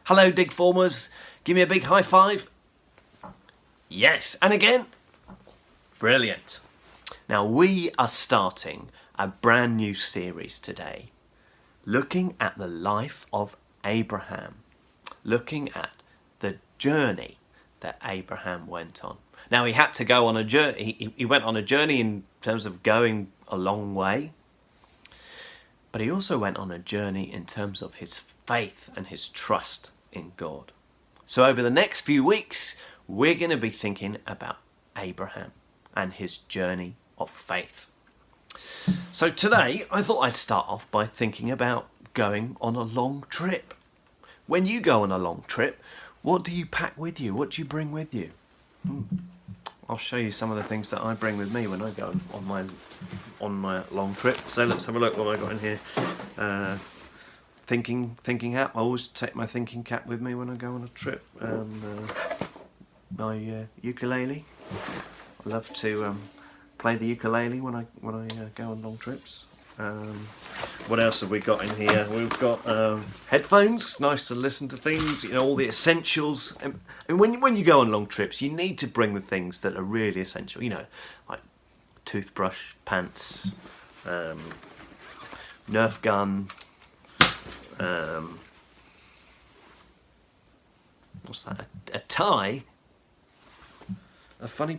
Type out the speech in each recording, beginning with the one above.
Hello, Digformers. Give me a big high five. Yes, and again. Brilliant. Now we are starting a brand new series today, looking at the life of Abraham, looking at the journey that Abraham went on. Now he had to go on a journey. He went on a journey in terms of going a long way, but he also went on a journey in terms of his faith and his trust in God. So over the next few weeks, we're going to be thinking about Abraham and his journey of faith. So today, I thought I'd start off by thinking about going on a long trip. When you go on a long trip, what do you pack with you? What do you bring with you? I'll show you some of the things that I bring with me when I go on my long trip. So let's have a look what I got in here. Thinking cap. I always take my thinking cap with me when I go on a trip. My ukulele. I love to play the ukulele when I go on long trips. What else have we got in here? We've got headphones. Nice to listen to things. You know, all the essentials. And when you go on long trips, you need to bring the things that are really essential. You know, like toothbrush, pants, Nerf gun. What's that? A tie. A funny.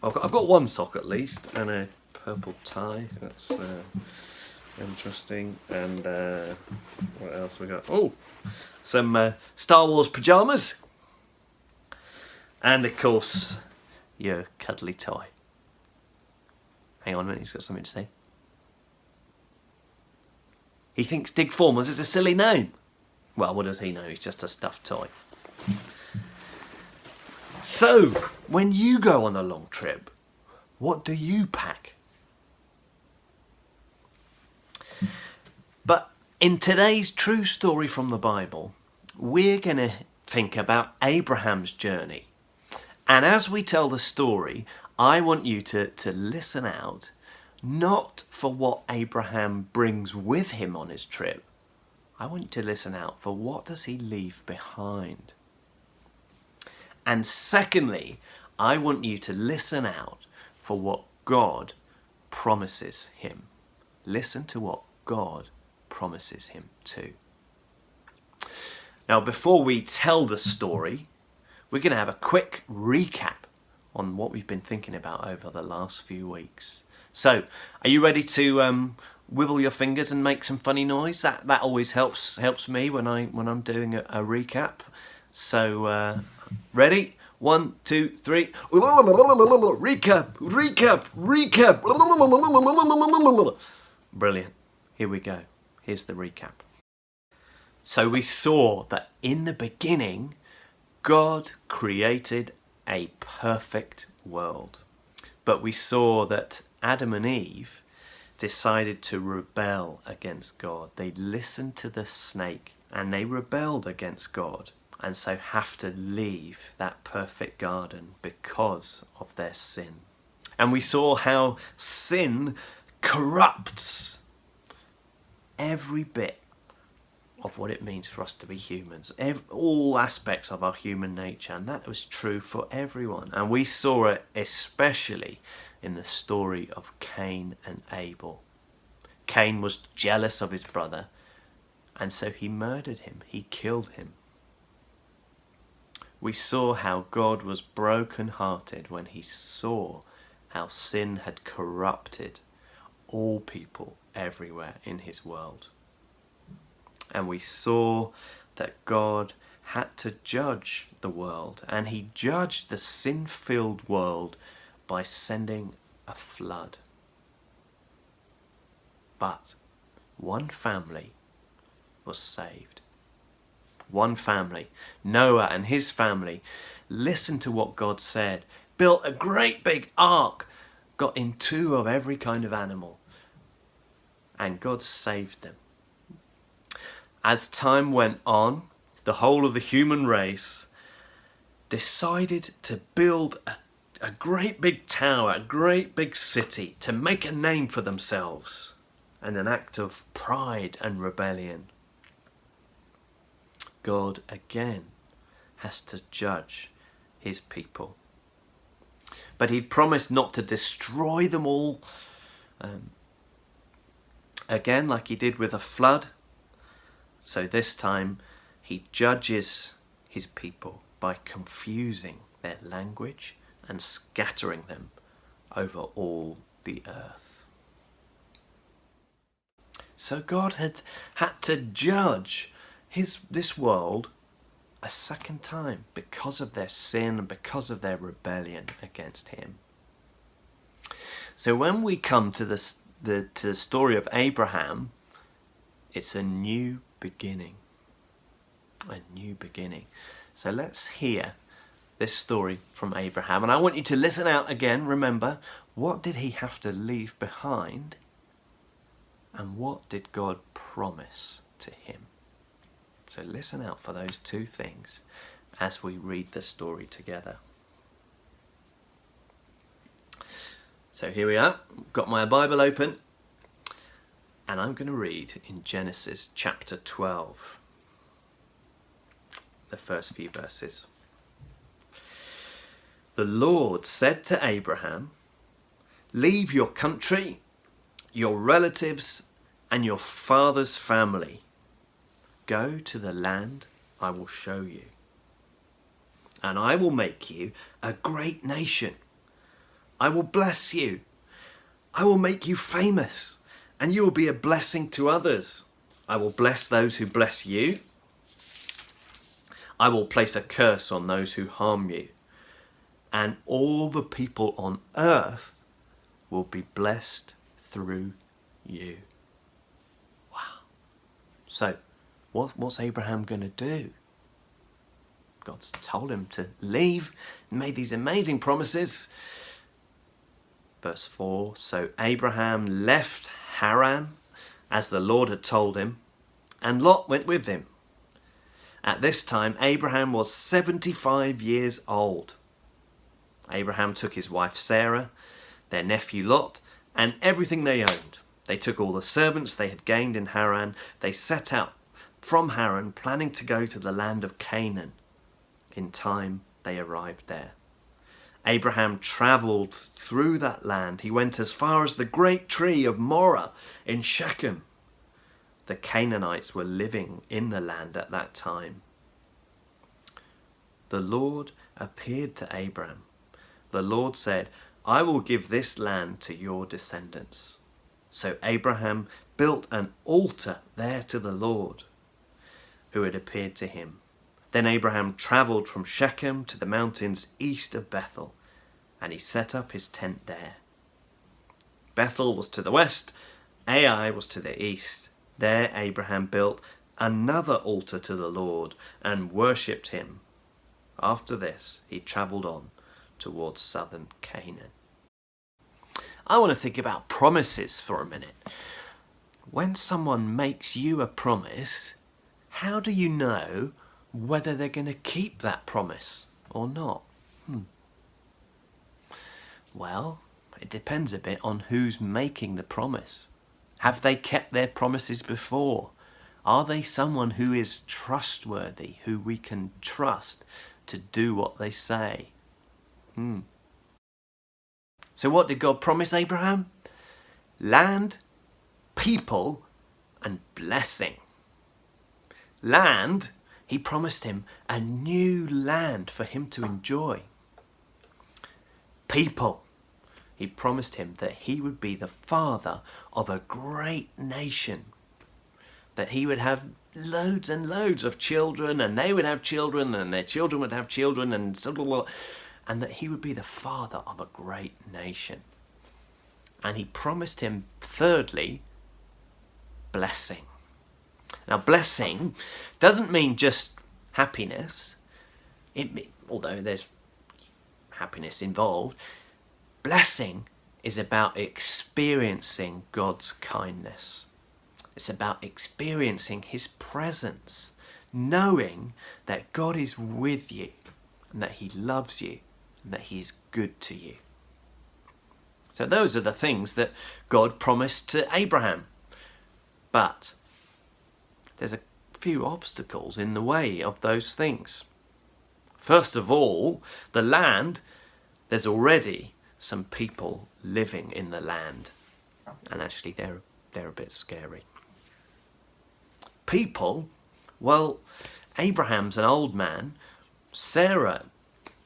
I've got one sock at least, and a purple tie. That's interesting. And what else we got? Oh, some Star Wars pajamas, and of course your cuddly toy. Hang on a minute, he's got something to say. He thinks Digformers is a silly name. Well, what does he know? He's just a stuffed toy. So, when you go on a long trip, what do you pack? But in today's true story from the Bible, we're going to think about Abraham's journey. And as we tell the story, I want you to listen out, not for what Abraham brings with him on his trip. I want you to listen out for what does he leave behind. And secondly, I want you to listen out for what God promises him. Listen to what God promises him too. Now, before we tell the story, we're going to have a quick recap on what we've been thinking about over the last few weeks. So, are you ready to wibble your fingers and make some funny noise? That always helps me when I'm doing a recap. So, ready? 1, 2, 3. Recap. Brilliant. Here we go. Here's the recap. So we saw that in the beginning, God created a perfect world. But we saw that Adam and Eve decided to rebel against God. They listened to the snake and they rebelled against God, and so have to leave that perfect garden because of their sin. And we saw how sin corrupts every bit of what it means for us to be humans, all aspects of our human nature, and that was true for everyone. And we saw it especially in the story of Cain and Abel. Cain was jealous of his brother, and so he murdered him, he killed him. We saw how God was broken-hearted when he saw how sin had corrupted all people everywhere in his world. And we saw that God had to judge the world, and he judged the sin-filled world by sending a flood. But one family was saved. One family, Noah and his family, listened to what God said, built a great big ark, got in 2 of every kind of animal, and God saved them. As time went on, the whole of the human race decided to build a great big tower, a great big city, to make a name for themselves. and an act of pride and rebellion. God again has to judge his people. But he promised not to destroy them all again like he did with a flood. So this time he judges his people by confusing their language and scattering them over all the earth. So God had to judge this world a second time because of their sin and because of their rebellion against him. So when we come to the story of Abraham, it's a new beginning. A new beginning. So let's hear this story from Abraham. And I want you to listen out again. Remember, what did he have to leave behind? And what did God promise to him? So listen out for those two things as we read the story together. So here we are. Got my Bible open. And I'm going to read in Genesis chapter 12. The first few verses. The Lord said to Abraham, "Leave your country, your relatives, and your father's family. Go to the land I will show you. And I will make you a great nation. I will bless you. I will make you famous, and you will be a blessing to others. I will bless those who bless you. I will place a curse on those who harm you. And all the people on earth will be blessed through you." Wow. So, what's Abraham going to do? God's told him to leave, made these amazing promises. Verse 4, so Abraham left Haran as the Lord had told him, and Lot went with him. At this time, Abraham was 75 years old. Abraham took his wife Sarah, their nephew Lot, and everything they owned. They took all the servants they had gained in Haran. They set out from Haran, planning to go to the land of Canaan. In time, they arrived there. Abraham travelled through that land. He went as far as the great tree of Morah in Shechem. The Canaanites were living in the land at that time. The Lord appeared to Abraham. The Lord said, "I will give this land to your descendants." So Abraham built an altar there to the Lord, who had appeared to him. Then Abraham travelled from Shechem to the mountains east of Bethel, and he set up his tent there. Bethel was to the west, Ai was to the east. There Abraham built another altar to the Lord and worshipped him. After this, he travelled on towards southern Canaan. I want to think about promises for a minute. When someone makes you a promise, how do you know whether they're going to keep that promise or not? Well, it depends a bit on who's making the promise. Have they kept their promises before? Are they someone who is trustworthy, who we can trust to do what they say? So what did God promise Abraham? Land, people, and blessing. Land, he promised him a new land for him to enjoy. People, he promised him that he would be the father of a great nation, that he would have loads and loads of children, and they would have children, and their children would have children, and that he would be the father of a great nation. And he promised him, thirdly, blessing. Now, blessing doesn't mean just happiness, although there's happiness involved. Blessing is about experiencing God's kindness. It's about experiencing his presence, knowing that God is with you and that he loves you and that he is good to you. So those are the things that God promised to Abraham. But there's a few obstacles in the way of those things. First of all, the land, there's already some people living in the land. And actually they're a bit scary. People, well, Abraham's an old man, Sarah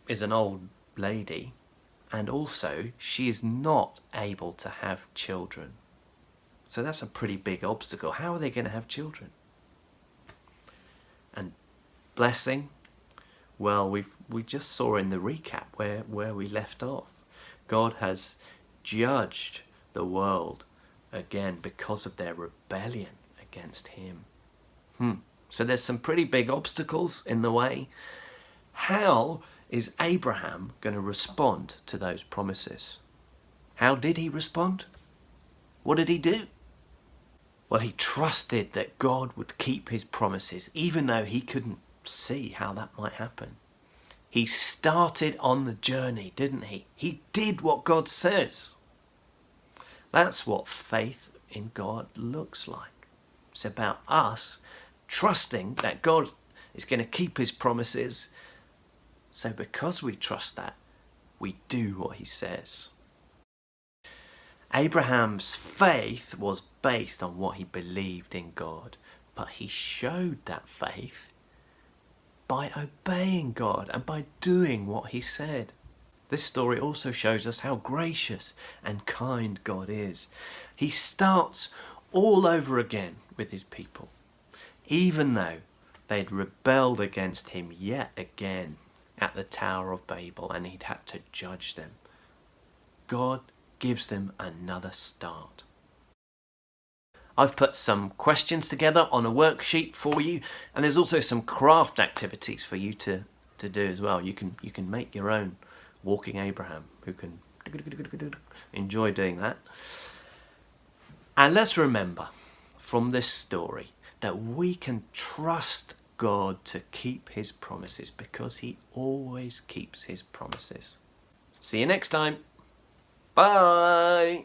is an old lady, and also she is not able to have children. So that's a pretty big obstacle. How are they going to have children? And blessing, well, we just saw in the recap where we left off. God has judged the world again because of their rebellion against him. So there's some pretty big obstacles in the way. How is Abraham going to respond to those promises? How did he respond? What did he do? Well, he trusted that God would keep his promises, even though he couldn't see how that might happen. He started on the journey, didn't he? He did what God says. That's what faith in God looks like. It's about us trusting that God is going to keep his promises. So because we trust that, we do what he says. Abraham's faith was based on what he believed in God, but he showed that faith by obeying God and by doing what he said. This story also shows us how gracious and kind God is. He starts all over again with his people, even though they'd rebelled against him yet again at the Tower of Babel and he'd had to judge them. God gives them another start. I've put some questions together on a worksheet for you, and there's also some craft activities for you to do as well. You can make your own walking Abraham, who can enjoy doing that. And let's remember from this story that we can trust God to keep his promises because he always keeps his promises. See you next time. Bye.